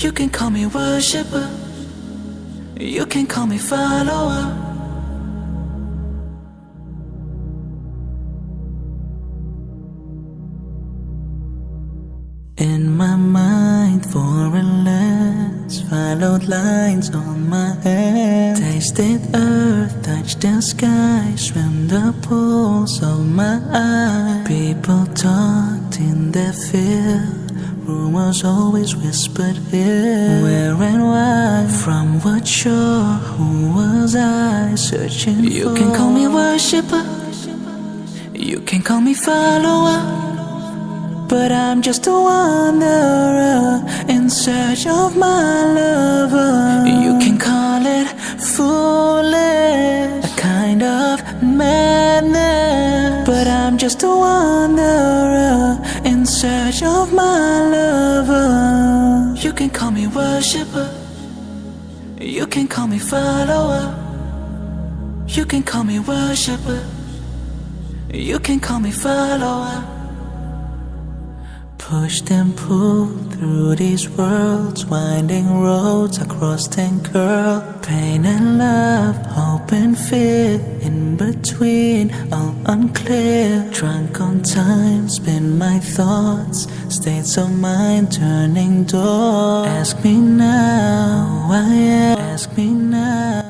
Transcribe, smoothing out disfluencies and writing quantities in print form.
You can call me worshipper, you can call me follower. In my mind, foreign lands, followed lines on my hand. Tasted earth, touched the sky, swam the pools of my eyes. People talked in their fear, rumors always whispered here. Where and why, from what shore, who was I searching for? You can call me worshipper, you can call me follower, but I'm just a wanderer in search of my lover. You can call it foolish, a kind of madness, but I'm just a wanderer in search of my lover. You can call me worshipper, you can call me follower. You can call me worshipper, you can call me follower. Pushed and pulled through these worlds, winding roads across and curled. Pain and love, hope and fear, in between, all unclear. Drunk on time, spin my thoughts, states of mind turning doors. Ask me now who I am, ask me now.